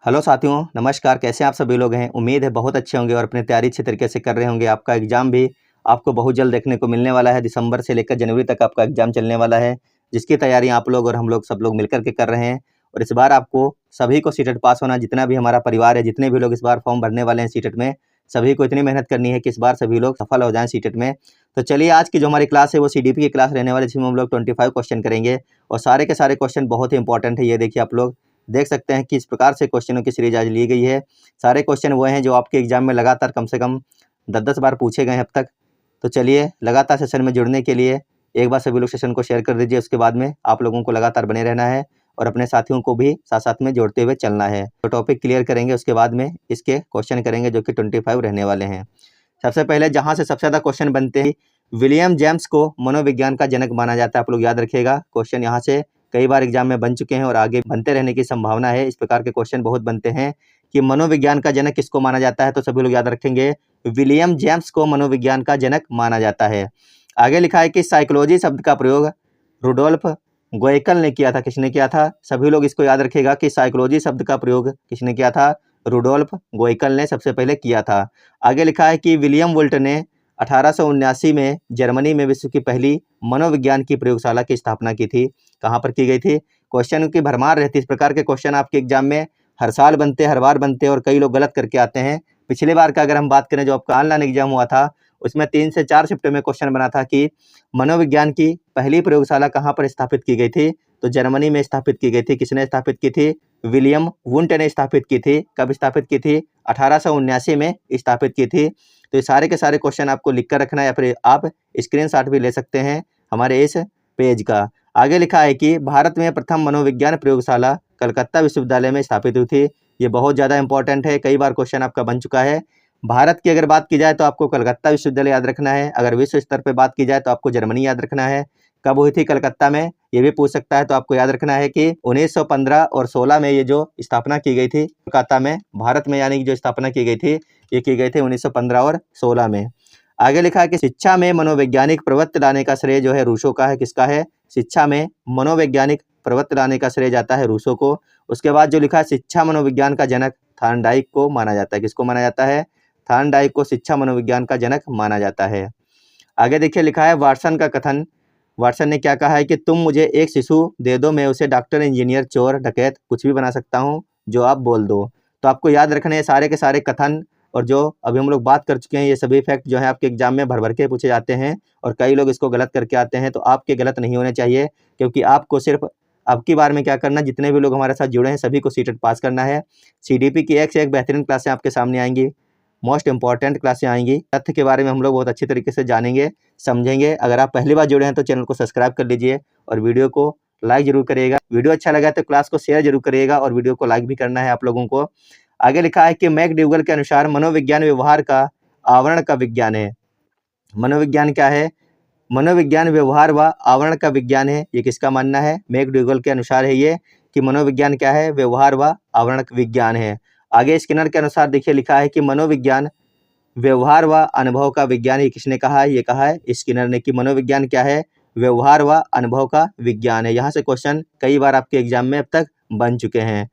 Hello साथियों, नमस्कार। कैसे आप सभी लोग हैं? उम्मीद है बहुत अच्छे होंगे और अपनी तैयारी अच्छे तरीके से कर रहे होंगे। आपका एग्ज़ाम भी आपको बहुत जल्द देखने को मिलने वाला है। दिसंबर से लेकर जनवरी तक आपका एग्ज़ाम चलने वाला है, जिसकी तैयारी आप लोग और हम लोग सब लोग मिलकर के कर रहे हैं। और इस बार आपको सभी को सीटेट पास होना, जितना भी हमारा परिवार है, जितने भी लोग इस बार फॉर्म भरने वाले हैं सीटेट में, सभी को इतनी मेहनत करनी है कि इस बार सभी लोग सफल हो जाएँ सीटेट में। तो चलिए, आज की जो हमारी क्लास है वो सीडीपी की क्लास रहने वाली है, जिसमें हम लोग 25 क्वेश्चन करेंगे और सारे के सारे क्वेश्चन बहुत ही इंपॉर्टेंट है। ये देखिए, आप लोग देख सकते हैं कि इस प्रकार से क्वेश्चनों की सीरीज आज ली गई है। सारे क्वेश्चन वो हैं जो आपके एग्जाम में लगातार कम से कम 10-10 बार पूछे गए हैं अब तक। तो चलिए, लगातार सेशन में जुड़ने के लिए एक बार सभी लोग सेशन को शेयर कर दीजिए। उसके बाद में आप लोगों को लगातार बने रहना है और अपने साथियों को भी साथ साथ में जोड़ते हुए चलना है। तो टॉपिक क्लियर करेंगे, उसके बाद में इसके क्वेश्चन करेंगे जो कि 25 रहने वाले हैं। सबसे पहले जहाँ से सबसे ज़्यादा क्वेश्चन बनते हैं, विलियम जेम्स को मनोविज्ञान का जनक माना जाता है। आप लोग याद रखिएगा, क्वेश्चन यहाँ से कई बार एग्जाम में बन चुके हैं और आगे बनते रहने की संभावना है। इस प्रकार के क्वेश्चन बहुत बनते हैं कि मनोविज्ञान का जनक किसको माना जाता है, तो सभी लोग याद रखेंगे, विलियम जेम्स को मनोविज्ञान का जनक माना जाता है। आगे लिखा है कि साइकोलॉजी शब्द का प्रयोग रुडोल्फ गोएकल ने किया था। किसने किया था? सभी लोग इसको याद रखिएगा कि साइकोलॉजी शब्द का प्रयोग किसने किया था? रुडोल्फ गोएकल ने सबसे पहले किया था। आगे लिखा है कि विलियम वुल्ट ने 1879 में जर्मनी में विश्व की पहली मनोविज्ञान की प्रयोगशाला की स्थापना की थी। कहाँ पर की गई थी? क्वेश्चन की भरमार रहती है। इस प्रकार के क्वेश्चन आपके एग्जाम में हर साल बनते हैं, हर बार बनते हैं और कई लोग गलत करके आते हैं। पिछली बार का अगर हम बात करें, जो आपका ऑनलाइन एग्जाम हुआ था, उसमें 3 से 4 शिफ्ट में क्वेश्चन बना था कि मनोविज्ञान की पहली प्रयोगशाला कहाँ पर स्थापित की गई थी, तो जर्मनी में स्थापित की गई थी। किसने स्थापित की थी? विलियम वुंट ने स्थापित की थी। कब स्थापित की थी? 1879 में स्थापित की थी। तो ये सारे के सारे क्वेश्चन आपको लिख कर रखना है या फिर आप स्क्रीनशॉट भी ले सकते हैं हमारे इस पेज का। आगे लिखा है कि भारत में प्रथम मनोविज्ञान प्रयोगशाला कलकत्ता विश्वविद्यालय में स्थापित हुई थी। ये बहुत ज़्यादा इंपॉर्टेंट है, कई बार क्वेश्चन आपका बन चुका है। भारत की अगर बात की जाए तो आपको कलकत्ता विश्वविद्यालय याद रखना है। अगर विश्व स्तर पर बात की जाए तो आपको जर्मनी याद रखना है। कब हुई थी कलकत्ता में, ये भी पूछ सकता है, तो आपको याद रखना है कि 1915 और 16 में ये जो स्थापना की गई थी कोलकाता में, भारत में, यानी कि जो स्थापना की गई थी, ये की गई थी 1915 और 16 में। आगे लिखा है कि शिक्षा में मनोवैज्ञानिक प्रवृत्ति लाने का श्रेय जो है रूसो का है। किसका है? शिक्षा में मनोवैज्ञानिक प्रवृत्ति लाने का श्रेय जाता है रूसो को। उसके बाद जो लिखा है, शिक्षा मनोविज्ञान का जनक थॉर्नडाइक को माना जाता है। किसको माना जाता है? थॉर्नडाइक को शिक्षा मनोविज्ञान का जनक माना जाता है। आगे देखिए, लिखा है वाटसन का कथन। वाटसन ने क्या कहा है कि तुम मुझे एक शिशु दे दो, मैं उसे डॉक्टर, इंजीनियर, चोर, डकैत कुछ भी बना सकता हूँ, जो आप बोल दो। तो आपको याद रखने हैं सारे के सारे कथन, और जो अभी हम लोग बात कर चुके हैं, ये सभी फैक्ट जो है आपके एग्जाम में भर भर के पूछे जाते हैं और कई लोग इसको गलत करके आते हैं। तो आपके गलत नहीं होने चाहिए, क्योंकि आपको सिर्फ अब की बार में क्या करना, जितने भी लोग हमारे साथ जुड़े हैं सभी को सीटेट पास करना है। सीडीपी की एक से एक बेहतरीन क्लासें आपके सामने आएंगी, मोस्ट इंपॉर्टेंट क्लासें आएंगी। तथ्य के बारे में हम लोग बहुत अच्छी तरीके से जानेंगे, समझेंगे। अगर आप पहली बार जुड़े हैं तो चैनल को सब्सक्राइब कर लीजिए और वीडियो को लाइक जरूर करिएगा। वीडियो अच्छा लगा तो क्लास को शेयर जरूर करिएगा और वीडियो को लाइक भी करना है आप लोगों को। आगे लिखा है कि मैकडूगल के अनुसार मनोविज्ञान व्यवहार का आवरण का विज्ञान है। मनोविज्ञान क्या है? मनोविज्ञान व्यवहार व आवरण का विज्ञान है। ये किसका मानना है? मैकडूगल के अनुसार है ये कि मनोविज्ञान क्या है? व्यवहार व आवरण विज्ञान है। आगे स्किनर के अनुसार देखिए, लिखा है कि मनोविज्ञान व्यवहार व अनुभव का विज्ञान। ये किसने कहा है? ये कहा है स्किनर ने कि मनोविज्ञान क्या है? व्यवहार व अनुभव का विज्ञान है। यहाँ से क्वेश्चन कई बार आपके एग्जाम में अब तक बन चुके हैं।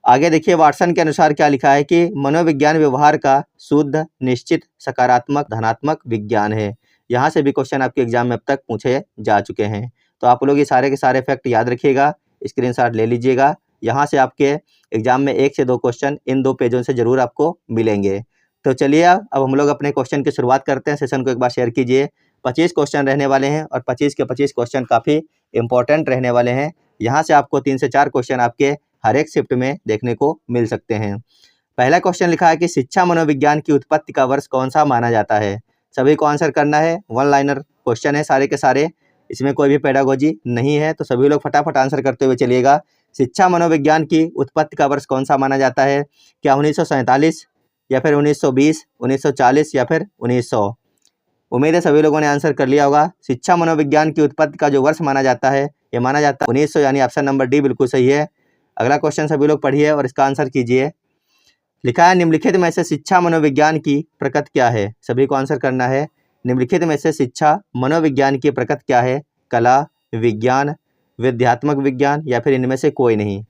आगे देखिए, वाटसन के अनुसार क्या लिखा है कि मनोविज्ञान व्यवहार का शुद्ध, निश्चित, सकारात्मक, धनात्मक विज्ञान है। यहाँ से भी क्वेश्चन आपके एग्जाम में अब तक पूछे जा चुके हैं। तो आप लोग ये सारे के सारे फैक्ट याद रखिएगा, स्क्रीनशॉट ले लीजिएगा। यहाँ से आपके एग्जाम में 1 से 2 क्वेश्चन इन 2 पेजों से जरूर आपको मिलेंगे। तो चलिए, अब हम लोग अपने क्वेश्चन की शुरुआत करते हैं। सेशन को एक बार शेयर कीजिए। 25 क्वेश्चन रहने वाले हैं और 25 के 25 क्वेश्चन काफ़ी इंपॉर्टेंट रहने वाले हैं। यहाँ से आपको 3 से 4 क्वेश्चन आपके हर एक शिफ्ट में देखने को मिल सकते हैं। पहला क्वेश्चन लिखा है कि शिक्षा मनोविज्ञान की उत्पत्ति का वर्ष कौन सा माना जाता है? सभी को आंसर करना है। 1 लाइनर क्वेश्चन है सारे के सारे, इसमें कोई भी पेडागोजी नहीं है। तो सभी लोग फटाफट आंसर करते हुए चलिएगा। शिक्षा मनोविज्ञान की उत्पत्ति का वर्ष कौन सा माना जाता है? क्या 1947 या फिर 1920, 1940 या फिर 1900? उम्मीद है सभी लोगों ने आंसर कर लिया होगा। शिक्षा मनोविज्ञान की उत्पत्ति का जो वर्ष माना जाता है, ये माना जाता है 1900, यानी ऑप्शन नंबर डी बिल्कुल सही है। अगला क्वेश्चन सभी लोग पढ़िए और इसका आंसर कीजिए। लिखा है, निम्नलिखित में से शिक्षा मनोविज्ञान की प्रकृति क्या है? सभी को आंसर करना है। निम्नलिखित में से शिक्षा मनोविज्ञान की प्रकृति क्या है? कला, विज्ञान, विद्यात्मक विज्ञान या फिर इनमें से कोई नहीं?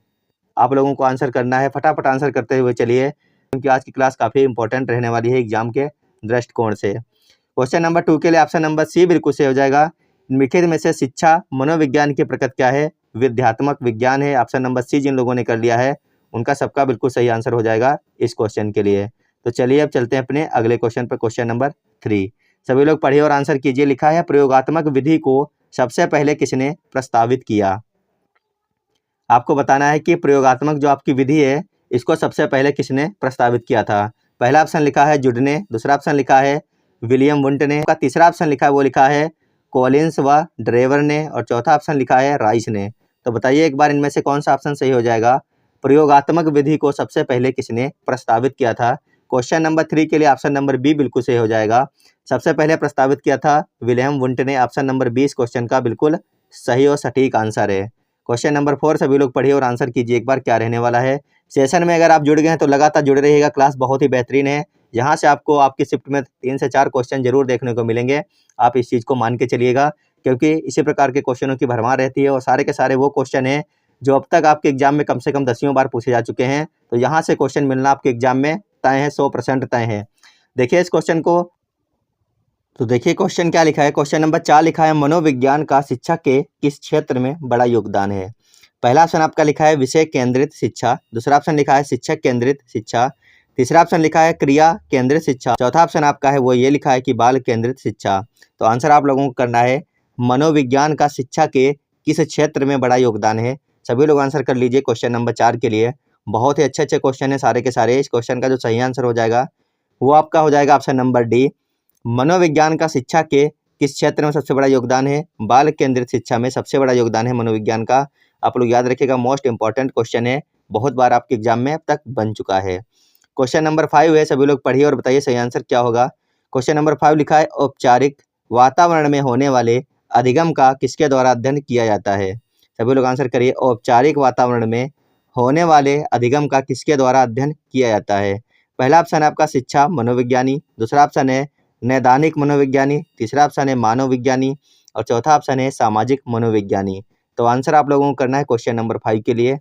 आप लोगों को आंसर करना है। फटाफट आंसर करते हुए चलिए, क्योंकि आज की क्लास काफ़ी इंपॉर्टेंट रहने वाली है एग्जाम के दृष्टिकोण से। क्वेश्चन नंबर 2 के लिए ऑप्शन नंबर सी बिल्कुल सही हो जाएगा। निम्नलिखित में से शिक्षा मनोविज्ञान के प्रकृति क्या है? विद्यात्मक विज्ञान है। ऑप्शन नंबर सी जिन लोगों ने कर लिया है उनका सबका बिल्कुल सही आंसर हो जाएगा इस क्वेश्चन के लिए। तो चलिए अब चलते हैं अपने अगले क्वेश्चन पर, क्वेश्चन नंबर 3। सभी लोग पढ़िए और आंसर कीजिए। लिखा है प्रयोगात्मक विधि को सबसे पहले किसने प्रस्तावित किया? आपको बताना है कि प्रयोगात्मक जो आपकी विधि है इसको सबसे पहले किसने प्रस्तावित किया था। पहला ऑप्शन लिखा है जुड ने, दूसरा ऑप्शन लिखा है विलियम वुंट ने, तीसरा ऑप्शन लिखा है वो लिखा है कॉलिंस व ड्रेवर ने, और चौथा ऑप्शन लिखा है राइस ने। तो बताइए एक बार इनमें से कौन सा ऑप्शन सही हो जाएगा? प्रयोगात्मक विधि को सबसे पहले किसने प्रस्तावित किया था? क्वेश्चन नंबर 3 के लिए ऑप्शन नंबर बी बिल्कुल सही हो जाएगा। सबसे पहले प्रस्तावित किया था विलियम वुंट ने। ऑप्शन नंबर 20 क्वेश्चन का बिल्कुल सही और सटीक आंसर है। क्वेश्चन नंबर 4 सभी लोग पढ़िए और आंसर कीजिए एक बार क्या रहने वाला है। सेशन में अगर आप जुड़ गए हैं तो लगातार जुड़े रहिएगा, क्लास बहुत ही बेहतरीन है। यहाँ से आपको आपकी शिफ्ट में 3 से 4 क्वेश्चन जरूर देखने को मिलेंगे। आप इस चीज़ को मान के चलिएगा, क्योंकि इसी प्रकार के क्वेश्चनों की भरमार रहती है और सारे के सारे वो क्वेश्चन हैं जो अब तक आपके एग्जाम में कम से कम 10 बार पूछे जा चुके हैं। तो यहाँ से क्वेश्चन मिलना आपके एग्जाम में तय है, 100% तय है। देखिए इस क्वेश्चन को, तो देखिए क्वेश्चन क्या लिखा है। क्वेश्चन नंबर 4 लिखा है मनोविज्ञान का शिक्षा के किस क्षेत्र में बड़ा योगदान है? पहला ऑप्शन आपका लिखा है विषय केंद्रित शिक्षा, दूसरा ऑप्शन लिखा है शिक्षक केंद्रित शिक्षा, तीसरा ऑप्शन लिखा है क्रिया केंद्रित शिक्षा, चौथा ऑप्शन आपका है वो ये लिखा है कि बाल केंद्रित शिक्षा। तो आंसर आप लोगों को करना है मनोविज्ञान का शिक्षा के किस क्षेत्र में बड़ा योगदान है। सभी लोग आंसर कर लीजिए क्वेश्चन नंबर 4 के लिए। बहुत ही अच्छे अच्छे क्वेश्चन है सारे के सारे। इस क्वेश्चन का जो सही आंसर हो जाएगा वो आपका हो जाएगा ऑप्शन नंबर डी। मनोविज्ञान का शिक्षा के किस क्षेत्र में सबसे बड़ा योगदान है? बाल केंद्रित शिक्षा में सबसे बड़ा योगदान है मनोविज्ञान का। आप लोग याद रखिएगा, मोस्ट इंपॉर्टेंट क्वेश्चन है, बहुत बार आपके एग्जाम में अब तक बन चुका है। क्वेश्चन नंबर 5 है, सभी लोग पढ़िए और बताइए सही आंसर क्या होगा। क्वेश्चन नंबर 5 लिखा है औपचारिक वातावरण में होने वाले अधिगम का किसके द्वारा अध्ययन किया जाता है? सभी लोग आंसर करिए। औपचारिक वातावरण में होने वाले अधिगम का किसके द्वारा अध्ययन किया जाता है? पहला ऑप्शन है आपका शिक्षा मनोविज्ञानी, दूसरा ऑप्शन है नैदानिक मनोविज्ञानी, तीसरा ऑप्शन है मानव विज्ञानी, और चौथा ऑप्शन है सामाजिक मनोविज्ञानी। तो आंसर आप लोगों को करना है क्वेश्चन नंबर 5 के लिए।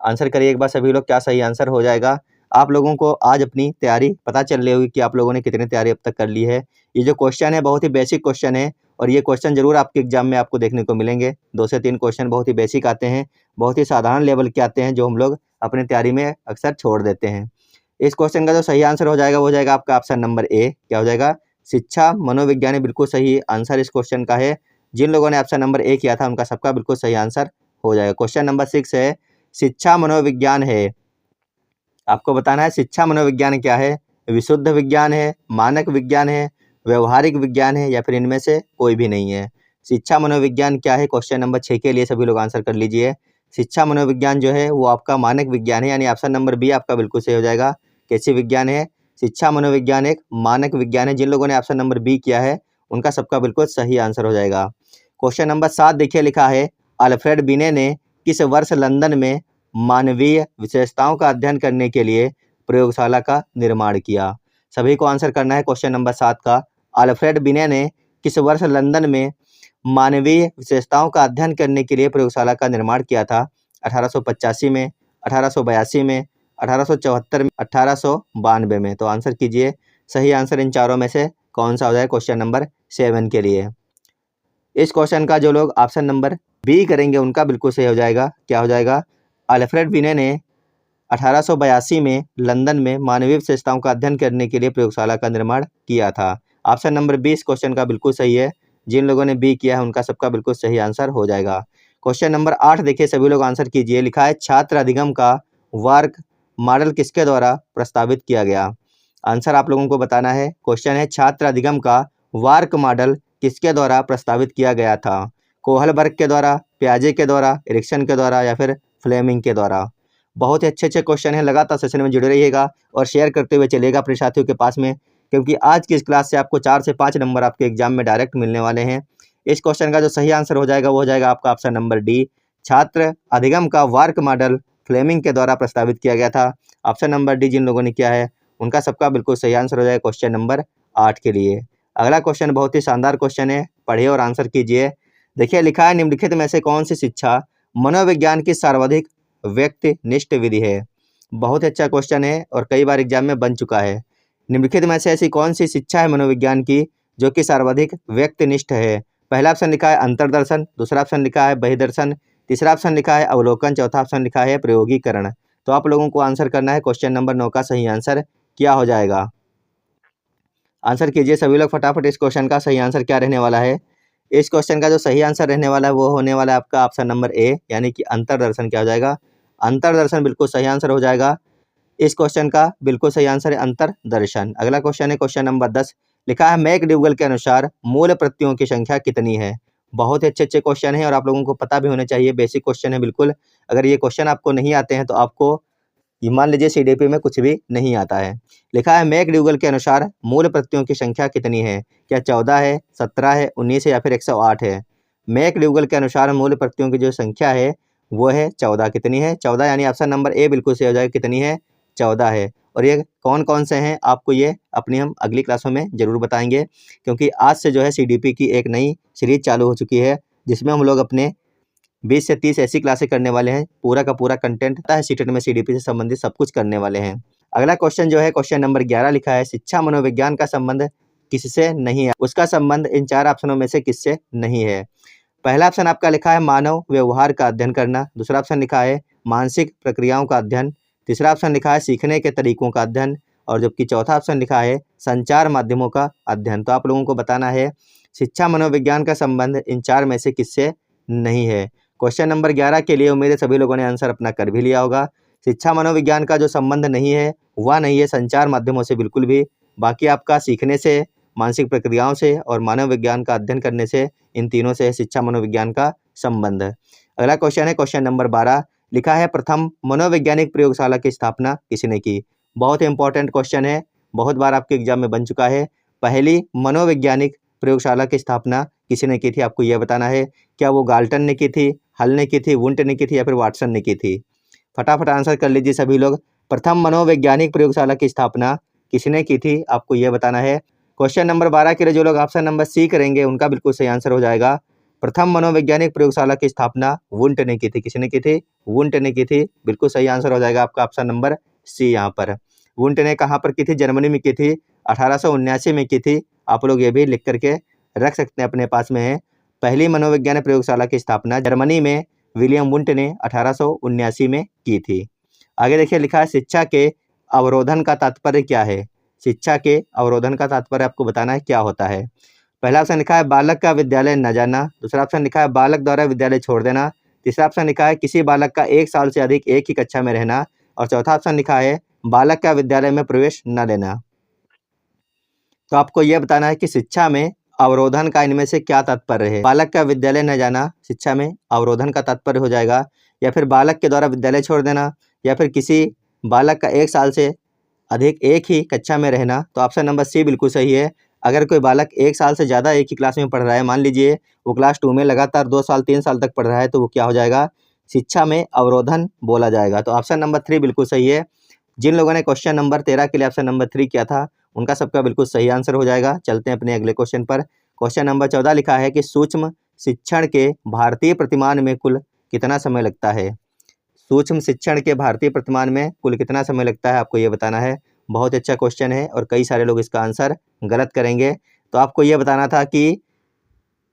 आंसर करिए एक बार सभी लोग, क्या सही आंसर हो जाएगा। आप लोगों को आज अपनी तैयारी पता चल रही होगी कि आप लोगों ने कितनी तैयारी अब तक कर ली है। ये जो क्वेश्चन है बहुत ही बेसिक क्वेश्चन है, और ये क्वेश्चन जरूर आपके एग्जाम में आपको देखने को मिलेंगे। 2 से 3 क्वेश्चन बहुत ही बेसिक आते हैं, बहुत ही साधारण लेवल के आते हैं, जो हम लोग अपनी तैयारी में अक्सर छोड़ देते हैं। इस क्वेश्चन का जो सही आंसर हो जाएगा वो हो जाएगा आपका ऑप्शन नंबर ए। क्या हो जाएगा? शिक्षा मनोविज्ञानी बिल्कुल सही आंसर इस क्वेश्चन का है। जिन लोगों ने ऑप्शन नंबर ए किया था उनका सबका बिल्कुल सही आंसर हो जाएगा। क्वेश्चन नंबर 6 है शिक्षा मनोविज्ञान है। आपको बताना है शिक्षा मनोविज्ञान क्या है? विशुद्ध विज्ञान है, मानक विज्ञान है, व्यवहारिक विज्ञान है, या फिर इनमें से कोई भी नहीं है। शिक्षा मनोविज्ञान क्या है? क्वेश्चन नंबर 6 के लिए सभी लोग आंसर कर लीजिए। शिक्षा मनोविज्ञान जो है वो आपका मानक विज्ञान है, यानी ऑप्शन नंबर बी आपका बिल्कुल सही हो जाएगा। कैसी विज्ञान है? शिक्षा मनोविज्ञान एक मानक विज्ञान है। जिन लोगों ने ऑप्शन नंबर बी किया है उनका सबका बिल्कुल सही आंसर हो जाएगा। क्वेश्चन नंबर 7 देखिए, लिखा है अल्फ्रेड बिने ने किस वर्ष लंदन में मानवीय विशेषताओं का अध्ययन करने के लिए प्रयोगशाला का निर्माण किया? सभी को आंसर करना है क्वेश्चन नंबर 7 का। अल्फ्रेड बिने ने किस वर्ष लंदन में मानवीय विशेषताओं का अध्ययन करने के लिए प्रयोगशाला का निर्माण किया था? 1885 में, 1882 में, 1874 में, 1892 में। तो आंसर कीजिए। सही आंसर इन चारों में से कौन सा हो जाए क्वेश्चन नंबर 7 के लिए। इस क्वेश्चन का जो लोग ऑप्शन नंबर बी करेंगे उनका बिल्कुल सही हो जाएगा। क्या हो जाएगा? अल्फ्रेड बिने ने 1882 में लंदन में मानवीय विशेषताओं का अध्ययन करने के लिए प्रयोगशाला का निर्माण किया था। ऑप्शन नंबर 20 क्वेश्चन का बिल्कुल सही है। जिन लोगों ने बी किया है उनका सबका बिल्कुल सही आंसर हो जाएगा। क्वेश्चन नंबर 8 देखिए, सभी लोग आंसर कीजिए। लिखा है छात्र अधिगम का वर्क मॉडल किसके द्वारा प्रस्तावित किया गया? आंसर आप लोगों को बताना है। क्वेश्चन है छात्र अधिगम का वर्क मॉडल किसके द्वारा प्रस्तावित किया गया था? कोहलबर्ग के द्वारा, पियाजे के द्वारा, एरिक्सन के द्वारा, या फिर फ्लेमिंग के द्वारा? बहुत ही अच्छे अच्छे क्वेश्चन हैं। लगातार सेशन में जुड़े रहिएगा और शेयर करते हुए चलिएगा अपने साथियों के पास में, क्योंकि आज की इस क्लास से आपको 4 से 5 नंबर आपके एग्जाम में डायरेक्ट मिलने वाले हैं। इस क्वेश्चन का जो सही आंसर हो जाएगा वो हो जाएगा आपका ऑप्शन नंबर डी। छात्र अधिगम का वर्क मॉडल फ्लेमिंग के द्वारा प्रस्तावित किया गया था। ऑप्शन नंबर डी जिन लोगों ने किया है उनका सबका बिल्कुल सही आंसर हो जाएगा क्वेश्चन नंबर 8 के लिए। अगला क्वेश्चन बहुत ही शानदार क्वेश्चन है, पढ़िए और आंसर कीजिए। देखिए लिखा है निम्नलिखित में से कौन सी शिक्षा मनोविज्ञान की सर्वाधिक व्यक्तिनिष्ठ विधि है? बहुत अच्छा क्वेश्चन है और कई बार एग्जाम में बन चुका है। निम्नलिखित में से ऐसी कौन सी शिक्षा है मनोविज्ञान की जो कि सर्वाधिक व्यक्तिनिष्ठ है? पहला ऑप्शन लिखा है अंतर्दर्शन, दूसरा ऑप्शन लिखा है बहिर्दर्शन, तीसरा ऑप्शन लिखा है अवलोकन, चौथा ऑप्शन लिखा है प्रयोगीकरण। तो आप लोगों को आंसर करना है। क्वेश्चन नंबर 9 का सही आंसर क्या हो जाएगा? आंसर कीजिए सभी लोग फटाफट। इस क्वेश्चन का सही आंसर क्या रहने वाला है? इस क्वेश्चन का जो सही आंसर रहने वाला है वो होने वाला है आपका ऑप्शन नंबर ए, यानी कि अंतर्दर्शन। क्या हो जाएगा? अंतर्दर्शन बिल्कुल सही आंसर हो जाएगा। इस क्वेश्चन का बिल्कुल सही आंसर है अंतर्दर्शन। अगला क्वेश्चन है क्वेश्चन नंबर 10। लिखा है मैकडूगल के अनुसार मूल प्रत्ययों की संख्या कितनी है? बहुत ही अच्छे क्वेश्चन है और आप लोगों को पता भी होने चाहिए। बेसिक क्वेश्चन है बिल्कुल। अगर ये क्वेश्चन आपको नहीं आते हैं तो आपको ये मान लीजिए सीडीपी में कुछ भी नहीं आता है। लिखा है मैकडूगल के अनुसार मूल प्रत्ययों की संख्या कितनी है? क्या 14 है, 17 है, 19 है या फिर 108 है? मैकडूगल के अनुसार मूल प्रत्ययों की जो संख्या है वो है 14। कितनी है? 14, यानी ऑप्शन नंबर ए बिल्कुल सही हो जाएगा। कितनी है? 14 है। और ये कौन कौन से हैं आपको ये अपनी हम अगली क्लासों में ज़रूर बताएंगे, क्योंकि आज से जो है सीडीपी की एक नई सीरीज चालू हो चुकी है जिसमें हम लोग अपने 20 से 30 ऐसी क्लासें करने वाले हैं। पूरा का पूरा कंटेंट है सीटेट में सीडीपी से संबंधित सब कुछ करने वाले हैं। अगला क्वेश्चन जो है क्वेश्चन नंबर 11 लिखा है शिक्षा मनोविज्ञान का संबंध किससे नहीं है? उसका संबंध इन 4 ऑप्शनों में से किससे नहीं है? पहला ऑप्शन आपका लिखा है मानव व्यवहार का अध्ययन करना, दूसरा ऑप्शन लिखा है मानसिक प्रक्रियाओं का अध्ययन, तीसरा ऑप्शन लिखा है सीखने के तरीकों का अध्ययन और जबकि चौथा ऑप्शन लिखा है संचार माध्यमों का अध्ययन। तो आप लोगों को बताना है शिक्षा मनोविज्ञान का संबंध इन 4 में से किससे नहीं है। क्वेश्चन नंबर 11 के लिए उम्मीद है सभी लोगों ने आंसर अपना कर भी लिया होगा। शिक्षा मनोविज्ञान का जो संबंध नहीं है वह नहीं है संचार माध्यमों से बिल्कुल भी। बाकी आपका सीखने से, मानसिक प्रक्रियाओं से और मानव विज्ञान का अध्ययन करने से, इन तीनों से शिक्षा मनोविज्ञान का संबंध है। अगला क्वेश्चन है क्वेश्चन नंबर 12। लिखा है प्रथम मनोवैज्ञानिक प्रयोगशाला की स्थापना किसने की? बहुत ही इंपॉर्टेंट क्वेश्चन है, बहुत बार आपके एग्जाम में बन चुका है। पहली मनोवैज्ञानिक प्रयोगशाला की स्थापना किसने की थी? आपको यह बताना है। क्या वो गाल्टन ने की थी, हल ने की थी, वुंट ने की थी या फिर वाटसन ने की थी? फटाफट आंसर कर लीजिए सभी लोग। प्रथम मनोवैज्ञानिक प्रयोगशाला की स्थापना किसने की थी? आपको यह बताना है। क्वेश्चन नंबर 12 के लिए जो लोग ऑप्शन नंबर सी करेंगे उनका बिल्कुल सही आंसर हो जाएगा। प्रथम मनोवैज्ञानिक प्रयोगशाला की स्थापना वुंट ने की थी। किसने की थी? वुंट ने की थी। बिल्कुल सही आंसर हो जाएगा आपका ऑप्शन नंबर सी। यहाँ पर वुंट ने कहाँ पर की थी? जर्मनी में की थी, 1879 में की थी। आप लोग ये भी लिख करके रख सकते हैं, अपने पास में है। पहली मनोवैज्ञानिक प्रयोगशाला की स्थापना जर्मनी में विलियम वुंट ने 1879 में की थी। आगे देखिए लिखा है शिक्षा के अवरोधन का तात्पर्य क्या है? शिक्षा के अवरोधन का तात्पर्य आपको बताना है क्या होता है। पहला ऑप्शन लिखा है बालक का विद्यालय न जाना, दूसरा ऑप्शन लिखा है बालक द्वारा विद्यालय छोड़ देना, तीसरा ऑप्शन लिखा है किसी बालक का 1 साल से अधिक एक ही कक्षा में रहना और चौथा ऑप्शन लिखा है बालक का विद्यालय में प्रवेश न लेना। तो आपको यह बताना है कि शिक्षा में अवरोधन का इनमें से क्या तात्पर्य है। बालक का विद्यालय न जाना शिक्षा में अवरोधन का तात्पर्य हो जाएगा, या फिर बालक के द्वारा विद्यालय छोड़ देना, या फिर किसी बालक का 1 साल से अधिक एक ही कक्षा में रहना। तो ऑप्शन नंबर सी बिल्कुल सही है। अगर कोई बालक 1 साल से ज़्यादा एक ही क्लास में पढ़ रहा है, मान लीजिए वो क्लास 2 में लगातार 2 साल 3 साल तक पढ़ रहा है, तो वो क्या हो जाएगा? शिक्षा में अवरोधन बोला जाएगा। तो ऑप्शन नंबर 3 बिल्कुल सही है। जिन लोगों ने क्वेश्चन नंबर 13 के लिए ऑप्शन नंबर 3 किया था उनका सबका बिल्कुल सही आंसर हो जाएगा। चलते हैं अपने अगले क्वेश्चन पर। क्वेश्चन नंबर 14 लिखा है कि सूक्ष्म शिक्षण के भारतीय प्रतिमान में कुल कितना समय लगता है? सूक्ष्म शिक्षण के भारतीय प्रतिमान में कुल कितना समय लगता है? आपको ये बताना है। बहुत अच्छा क्वेश्चन है और कई सारे लोग इसका आंसर गलत करेंगे। तो आपको ये बताना था कि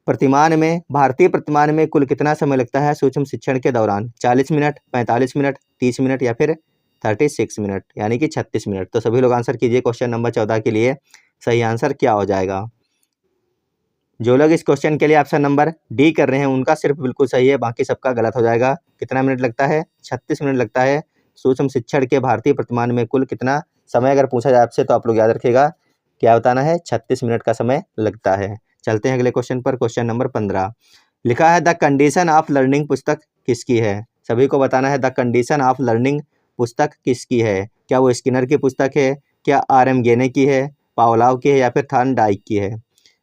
प्रतिमान में, भारतीय प्रतिमान में कुल कितना समय लगता है सूक्ष्म शिक्षण के दौरान? 40 मिनट, 45 मिनट, 30 मिनट या फिर 36 मिनट, यानी कि 36 मिनट। तो सभी लोग आंसर कीजिए क्वेश्चन नंबर 14 के लिए सही आंसर क्या हो जाएगा। जो लोग इस क्वेश्चन के लिए ऑप्शन नंबर डी कर रहे हैं उनका सिर्फ बिल्कुल सही है, बाकी सबका गलत हो जाएगा। कितना मिनट लगता है? 36 मिनट लगता है। सूक्ष्म शिक्षण के भारतीय प्रतिमान में कुल कितना समय अगर पूछा जाए आपसे तो आप लोग याद रखिएगा क्या बताना है, 36 मिनट का समय लगता है। चलते हैं अगले क्वेश्चन पर। क्वेश्चन नंबर 15 लिखा है द कंडीशन ऑफ लर्निंग पुस्तक किसकी है? सभी को बताना है द कंडीशन ऑफ लर्निंग पुस्तक किसकी है। क्या वो स्किनर की पुस्तक है, क्या आर.एम. गेने की है, पावलाव की है या फिर थॉर्न डाइक की है?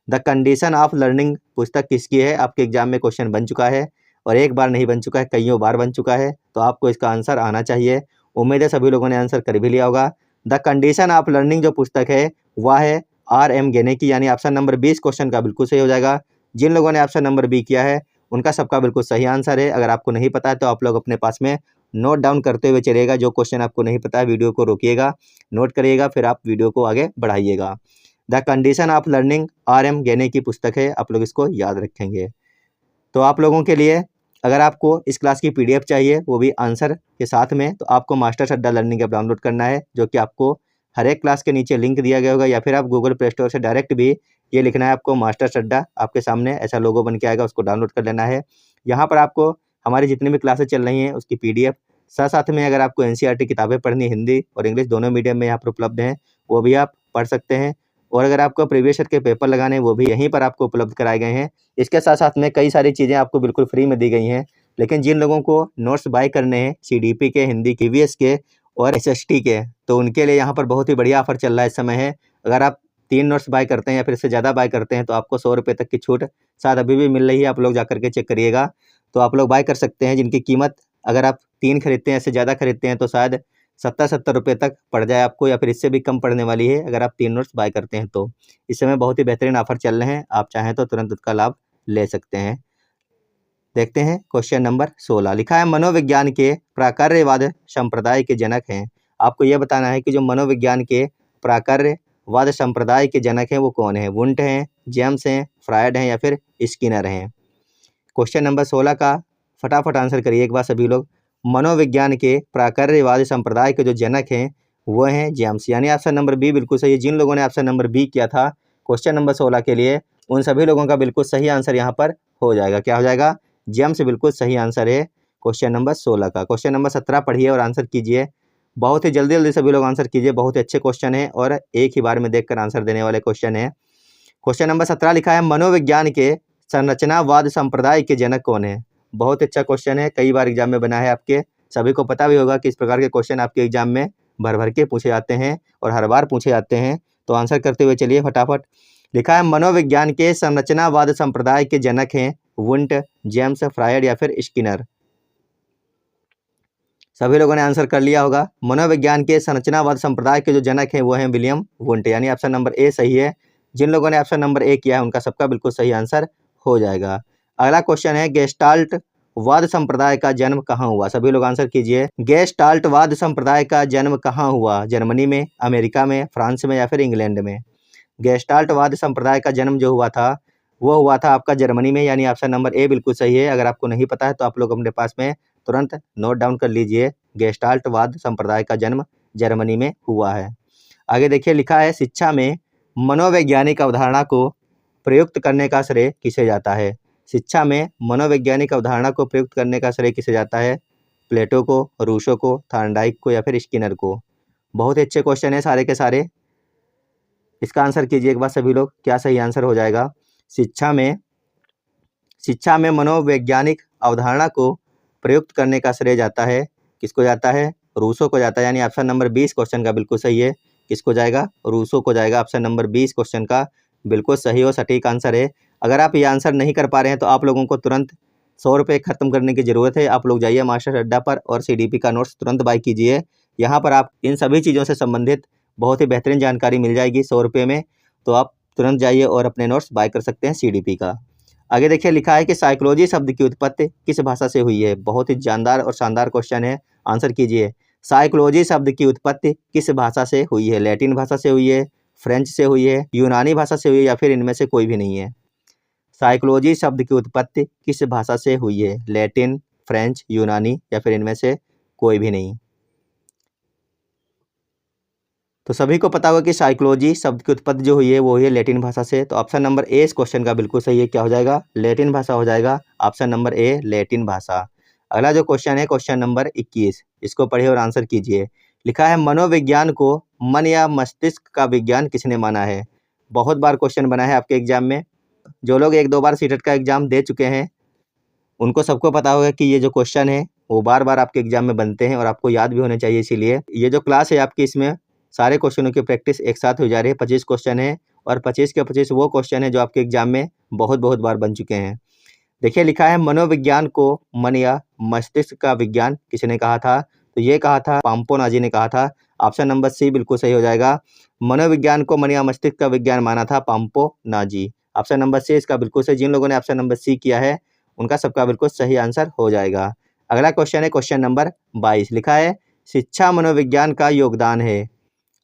द कंडीशन ऑफ लर्निंग पुस्तक किसकी है? आपके एग्जाम में क्वेश्चन बन चुका है और एक बार नहीं बन चुका है, कईयों बार बन चुका है। तो आपको इसका आंसर आना चाहिए। उम्मीद है सभी लोगों ने आंसर कर भी लिया होगा। द कंडीशन ऑफ लर्निंग जो पुस्तक है वह है आर.एम. गेने की, यानी ऑप्शन नंबर 20 क्वेश्चन का बिल्कुल सही हो जाएगा। जिन लोगों ने ऑप्शन नंबर बी किया है उनका सबका बिल्कुल सही आंसर है। अगर आपको नहीं पता है तो आप लोग अपने पास में नोट डाउन करते हुए चलिएगा। जो क्वेश्चन आपको नहीं पता है वीडियो को रोकिएगा, नोट करिएगा, फिर आप वीडियो को आगे बढ़ाइएगा। The condition of learning RM गेने की पुस्तक है, आप लोग इसको याद रखेंगे। तो आप लोगों के लिए अगर आपको इस क्लास की PDF चाहिए, वो भी आंसर के साथ में, तो आपको मास्टर्स अड्डा लर्निंग ऐप डाउनलोड करना है, जो कि आपको हर एक क्लास के नीचे लिंक दिया गया होगा, या फिर आप गूगल प्ले स्टोर से डायरेक्ट भी ये लिखना है आपको मास्टर्स अड्डा, आपके सामने ऐसा लोगो बन के आएगा, उसको डाउनलोड कर लेना है। यहाँ पर आपको हमारी जितनी भी क्लासेस चल रही हैं उसकी PDF, साथ में अगर आपको NCERT किताबें पढ़नी, हिंदी और इंग्लिश दोनों मीडियम में यहाँ पर उपलब्ध हैं, वो भी आप पढ़ सकते हैं। और अगर आपको प्रीवियस ईयर के पेपर लगाने हैं, वो भी यहीं पर आपको उपलब्ध कराए गए हैं। इसके साथ में कई सारी चीज़ें आपको बिल्कुल फ्री में दी गई हैं। लेकिन जिन लोगों को नोट्स बाय करने हैं CDP के, हिंदी के, EVS के और SST के, तो उनके लिए यहाँ पर बहुत ही बढ़िया ऑफर चल रहा है इस समय है। अगर आप 3 नोट्स बाय करते हैं या फिर इससे ज़्यादा बाय करते हैं, तो आपको 100 रुपये तक की छूट शायद अभी भी मिल रही है, आप लोग जा करके चेक करिएगा। तो आप लोग बाय कर सकते हैं, जिनकी कीमत अगर आप 3 खरीदते हैं, इससे ज़्यादा खरीदते हैं, तो शायद 70 रुपये तक पड़ जाए आपको, या फिर इससे भी कम पड़ने वाली है अगर आप 3 नोट्स बाय करते हैं। तो इस समय बहुत ही बेहतरीन ऑफर चल रहे हैं, आप चाहें तो तुरंत उसका लाभ ले सकते हैं। देखते हैं क्वेश्चन नंबर 16। लिखा है मनोविज्ञान के प्राकार्यवाद संप्रदाय के जनक हैं। आपको यह बताना है कि जो मनोविज्ञान के प्राकार्यवाद संप्रदाय के जनक हैं वो कौन है। वुंट हैं, जेम्स हैं, फ्रायड हैं, या फिर स्किनर हैं। क्वेश्चन नंबर 16 का फटाफट आंसर करिए एक बार सभी लोग। मनोविज्ञान के प्राकार्यवादी संप्रदाय के जो जनक हैं वो हैं जेम्स, यानी ऑप्शन नंबर बी बिल्कुल सही है। जिन लोगों ने ऑप्शन नंबर बी किया था क्वेश्चन नंबर 16 के लिए, उन सभी लोगों का बिल्कुल सही आंसर यहाँ पर हो जाएगा। क्या हो जाएगा? जेम्स बिल्कुल सही आंसर है क्वेश्चन नंबर 16 का। क्वेश्चन नंबर 17 पढ़िए और आंसर कीजिए। बहुत ही जल्दी जल्दी सभी लोग आंसर कीजिए, बहुत ही अच्छे क्वेश्चन है और एक ही बार में देखकर आंसर देने वाले क्वेश्चन है। क्वेश्चन नंबर 17 लिखा है मनोविज्ञान के संरचनावाद संप्रदाय के जनक कौन है। बहुत अच्छा क्वेश्चन है, कई बार एग्जाम में बना है, आपके सभी को पता भी होगा कि इस प्रकार के क्वेश्चन आपके एग्जाम में भर भर के पूछे जाते हैं और हर बार पूछे जाते हैं। तो आंसर करते हुए चलिए फटाफट। लिखा है मनोविज्ञान के संरचनावाद संप्रदाय के जनक हैं वुंट, जेम्स, फ्रायड या फिर स्किनर। सभी लोगों ने आंसर कर लिया होगा। मनोविज्ञान के संरचनावाद संप्रदाय के जो जनक हैं वो हैं विलियम वुंट, यानी ऑप्शन नंबर ए सही है। जिन लोगों ने ऑप्शन नंबर ए किया है उनका सबका बिल्कुल सही आंसर हो जाएगा। अगला क्वेश्चन है गेस्टाल्ट वाद संप्रदाय का जन्म कहाँ हुआ। सभी लोग आंसर कीजिए। गेस्टाल्ट वाद संप्रदाय का जन्म कहाँ हुआ। जर्मनी में, अमेरिका में, फ्रांस में या फिर इंग्लैंड में। गेस्टाल्ट वाद संप्रदाय का जन्म जो हुआ था वो हुआ था आपका जर्मनी में, यानी ऑप्शन नंबर ए बिल्कुल सही है। अगर आपको नहीं पता है तो आप लोग अपने पास में तुरंत नोट डाउन कर लीजिए, गेस्टाल्ट वाद संप्रदाय का जन्म जर्मनी में हुआ है। आगे देखिए, लिखा है शिक्षा में मनोवैज्ञानिक अवधारणा को प्रयुक्त करने का श्रेय किसे जाता है। शिक्षा में मनोवैज्ञानिक अवधारणा को प्रयुक्त करने का श्रेय किसे जाता है। प्लेटो को, रूसो को, थॉर्नडाइक को या फिर स्किनर को। बहुत ही अच्छे क्वेश्चन है सारे के सारे। इसका आंसर कीजिए एक बार सभी लोग, क्या सही आंसर हो जाएगा। शिक्षा में मनोवैज्ञानिक अवधारणा को प्रयुक्त करने का श्रेय जाता है, किसको जाता है। रूसो को जाता है, यानी ऑप्शन नंबर 20 क्वेश्चन का बिल्कुल सही है। किसको जाएगा? रूसो को जाएगा। ऑप्शन नंबर 20 क्वेश्चन का बिल्कुल सही और सटीक आंसर है। अगर आप ये आंसर नहीं कर पा रहे हैं तो आप लोगों को तुरंत 100 रुपये खत्म करने की ज़रूरत है। आप लोग जाइए मास्टर अड्डा पर और CDP का नोट्स तुरंत बाय कीजिए। यहाँ पर आप इन सभी चीज़ों से संबंधित बहुत ही बेहतरीन जानकारी मिल जाएगी 100 रुपये में। तो आप तुरंत जाइए और अपने नोट्स बाय कर सकते हैं CDP का। आगे देखिए, लिखा है कि साइकोलॉजी शब्द की उत्पत्ति किस भाषा से हुई है। बहुत ही जानदार और शानदार क्वेश्चन है, आंसर कीजिए। साइकोलॉजी शब्द की उत्पत्ति किस भाषा से हुई है। लैटिन भाषा से हुई है, फ्रेंच से हुई है, यूनानी भाषा से हुई है या फिर इनमें से कोई भी नहीं है। साइकोलॉजी शब्द की उत्पत्ति किस भाषा से हुई है। लैटिन, फ्रेंच, यूनानी या फिर इनमें से कोई भी नहीं। तो सभी को पता होगा कि साइकोलॉजी शब्द की उत्पत्ति जो हुई है वो हुई है लैटिन भाषा से। तो ऑप्शन नंबर ए इस क्वेश्चन का बिल्कुल सही है। क्या हो जाएगा? लैटिन भाषा हो जाएगा। ऑप्शन नंबर ए लैटिन भाषा। अगला जो क्वेश्चन है क्वेश्चन नंबर 21, इसको पढ़िए और आंसर कीजिए। लिखा है मनोविज्ञान को मन या मस्तिष्क का विज्ञान किसने माना है। बहुत बार क्वेश्चन बना है आपके एग्जाम में। जो लोग 1-2 बार सीटेट का एग्जाम दे चुके हैं उनको सबको पता होगा कि ये जो क्वेश्चन है वो बार बार आपके एग्जाम में बनते हैं और आपको याद भी होने चाहिए। इसीलिए ये जो क्लास है आपकी, इसमें सारे क्वेश्चनों की प्रैक्टिस एक साथ हो जा रही है। 25 क्वेश्चन है और 25 के 25 वो क्वेश्चन है जो आपके एग्जाम में बहुत बहुत बार बन चुके हैं। देखिए, लिखा है मनोविज्ञान को मन या मस्तिष्क का विज्ञान किसने कहा था। तो ये कहा था पाम्पोनाजी ने कहा था। ऑप्शन नंबर सी बिल्कुल सही हो जाएगा। मनोविज्ञान को मन या मस्तिष्क का विज्ञान माना था पाम्पोनाजी। ऑप्शन नंबर सी इसका बिल्कुल सही। जिन लोगों ने ऑप्शन नंबर सी किया है उनका सबका बिल्कुल सही आंसर हो जाएगा। अगला क्वेश्चन है क्वेश्चन नंबर 22, लिखा है शिक्षा मनोविज्ञान का योगदान है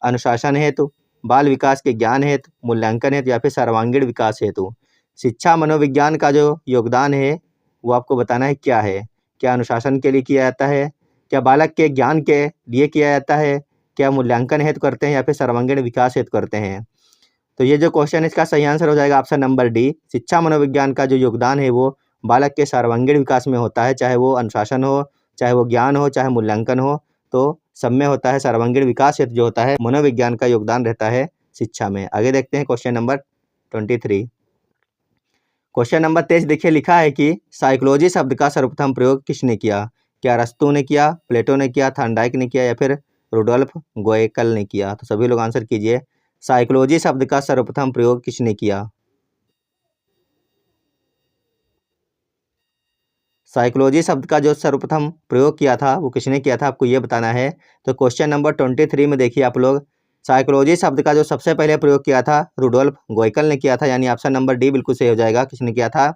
अनुशासन हेतु, बाल विकास के ज्ञान हेतु, मूल्यांकन हेतु या फिर सर्वांगीण विकास हेतु। शिक्षा मनोविज्ञान का जो योगदान है वो आपको बताना है क्या है। क्या अनुशासन के लिए किया जाता है, क्या बालक के ज्ञान के लिए किया जाता है, क्या मूल्यांकन हेतु करते हैं या फिर सर्वांगीण विकास हेतु करते हैं। तो ये जो क्वेश्चन है इसका सही आंसर हो जाएगा ऑप्शन नंबर डी। शिक्षा मनोविज्ञान का जो योगदान है वो बालक के सर्वांगीण विकास में होता है, चाहे वो अनुशासन हो, चाहे वो ज्ञान हो, चाहे मूल्यांकन हो, तो सब में होता है। सर्वांगीण विकास हेतु जो होता है मनोविज्ञान का योगदान रहता है शिक्षा में। आगे देखते हैं क्वेश्चन नंबर 23। क्वेश्चन नंबर 23 देखिए, लिखा है कि साइकोलॉजी शब्द का सर्वप्रथम प्रयोग किसने किया। क्या अरस्तू ने किया, प्लेटो ने किया, थॉर्नडाइक ने किया या फिर रुडोल्फ गोएकल ने किया। तो सभी लोग आंसर कीजिए, साइकोलॉजी शब्द का सर्वप्रथम प्रयोग किसने किया। साइकोलॉजी शब्द का जो सर्वप्रथम प्रयोग किया था वो किसने किया था, आपको ये बताना है। तो क्वेश्चन नंबर 23 में देखिए आप लोग, साइकोलॉजी शब्द का जो सबसे पहले प्रयोग किया था रुडोल्फ गोएकल ने किया था, यानी ऑप्शन नंबर डी बिल्कुल सही हो जाएगा। किसने किया था,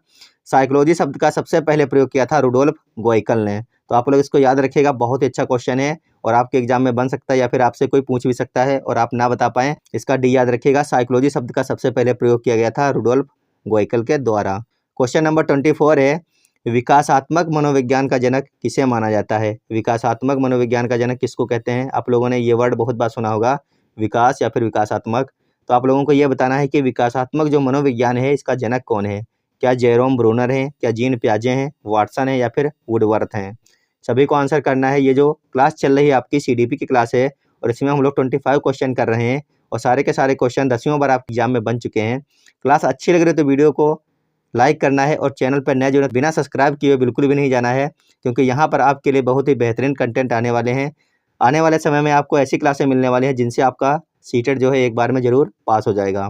साइकोलॉजी शब्द का सबसे पहले प्रयोग किया था रुडोल्फ गोएकल ने। तो आप लोग इसको याद रखिएगा, बहुत ही अच्छा क्वेश्चन है और आपके एग्जाम में बन सकता है या फिर आपसे कोई पूछ भी सकता है और आप ना बता पाएं। इसका डी याद रखिएगा, साइकोलॉजी शब्द का सबसे पहले प्रयोग किया गया था रुडोल्फ गोएकल के द्वारा। क्वेश्चन नंबर 24 है, विकासात्मक मनोविज्ञान का जनक किसे माना जाता है। विकासात्मक मनोविज्ञान का जनक किसको कहते हैं। आप लोगों ने ये वर्ड बहुत बार सुना होगा, विकास या फिर विकासात्मक। तो आप लोगों को ये बताना है कि विकासात्मक जो मनोविज्ञान है इसका जनक कौन है। क्या जेरोम ब्रूनर हैं, क्या जीन पियाजे हैं, वाटसन है या फिर वुडवर्थ हैं। सभी को आंसर करना है। ये जो क्लास चल रही है आपकी CDP की क्लास है और इसमें हम लोग 25 क्वेश्चन कर रहे हैं और सारे के सारे क्वेश्चन 10वीं बार आपके एग्जाम में बन चुके हैं। क्लास अच्छी लग रही है तो वीडियो को लाइक करना है और चैनल पर नए जुड़े बिना सब्सक्राइब किए बिल्कुल भी नहीं जाना है, क्योंकि यहाँ पर आपके लिए बहुत ही बेहतरीन कंटेंट आने वाले हैं। आने वाले समय में आपको ऐसी क्लासें मिलने वाली हैं जिनसे आपका सीटेट जो है एक बार में ज़रूर पास हो जाएगा।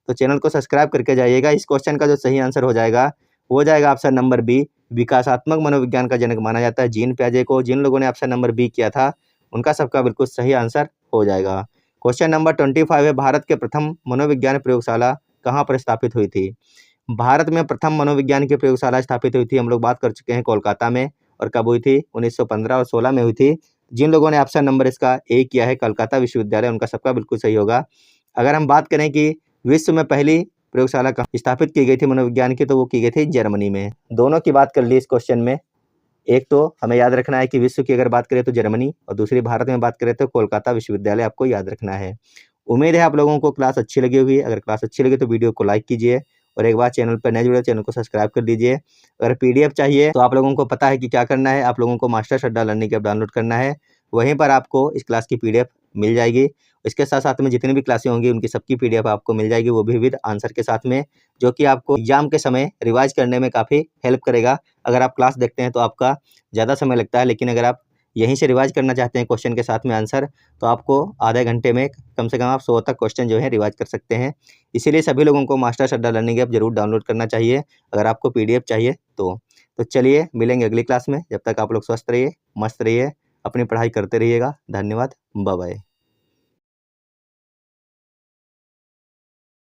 तो चैनल को सब्सक्राइब करके जाइएगा। इस क्वेश्चन का जो सही आंसर हो जाएगा वो हो जाएगा ऑप्शन नंबर बी। विकासात्मक मनोविज्ञान का जनक माना जाता है जीन पियाजे को। जिन लोगों ने ऑप्शन नंबर बी किया था उनका सबका बिल्कुल सही आंसर हो जाएगा। क्वेश्चन नंबर 25 है, भारत के प्रथम मनोविज्ञान प्रयोगशाला कहाँ पर स्थापित हुई थी। भारत में प्रथम मनोविज्ञान की प्रयोगशाला स्थापित हुई थी, हम लोग बात कर चुके हैं, कोलकाता में। और कब हुई थी, 1915 और 16 में हुई थी। जिन लोगों ने ऑप्शन नंबर इसका ए किया है कलकत्ता विश्वविद्यालय, उनका सबका बिल्कुल सही होगा। अगर हम बात करें कि विश्व में पहली प्रयोगशाला स्थापित की गई थी मनोविज्ञान की, तो वो की गई थी जर्मनी में। दोनों की बात कर ली इस क्वेश्चन में। एक तो हमें याद रखना है कि विश्व की अगर बात करें तो जर्मनी, और दूसरी भारत में बात करें तो कोलकाता विश्वविद्यालय आपको याद रखना है। उम्मीद है आप लोगों को क्लास अच्छी लगी होगी। अगर क्लास अच्छी लगी तो वीडियो को लाइक कीजिए और एक बार चैनल पर नए जुड़े चैनल को सब्सक्राइब कर लीजिए। अगर PDF चाहिए तो आप लोगों को पता है कि क्या करना है, आप लोगों को मास्टर्स अड्डा लर्निंग ऐप डाउनलोड करना है। वहीं पर आपको इस क्लास की PDF मिल जाएगी। इसके साथ साथ में जितनी भी क्लासें होंगी उनकी सबकी PDF आपको मिल जाएगी, वो भी विद आंसर के साथ में, जो कि आपको एग्जाम के समय रिवाइज करने में काफ़ी हेल्प करेगा। अगर आप क्लास देखते हैं तो आपका ज़्यादा समय लगता है, लेकिन अगर आप यहीं से रिवाइज करना चाहते हैं क्वेश्चन के साथ में आंसर, तो आपको आधे घंटे में कम से कम आप 100 तक क्वेश्चन जो है रिवाइज कर सकते हैं। इसीलिए सभी लोगों को मास्टर्स अड्डा लर्निंग ऐप जरूर डाउनलोड करना चाहिए अगर आपको PDF चाहिए तो चलिए मिलेंगे अगली क्लास में। जब तक आप लोग स्वस्थ रहिए, मस्त रहिए, अपनी पढ़ाई करते रहिएगा। धन्यवाद, बाय बाय।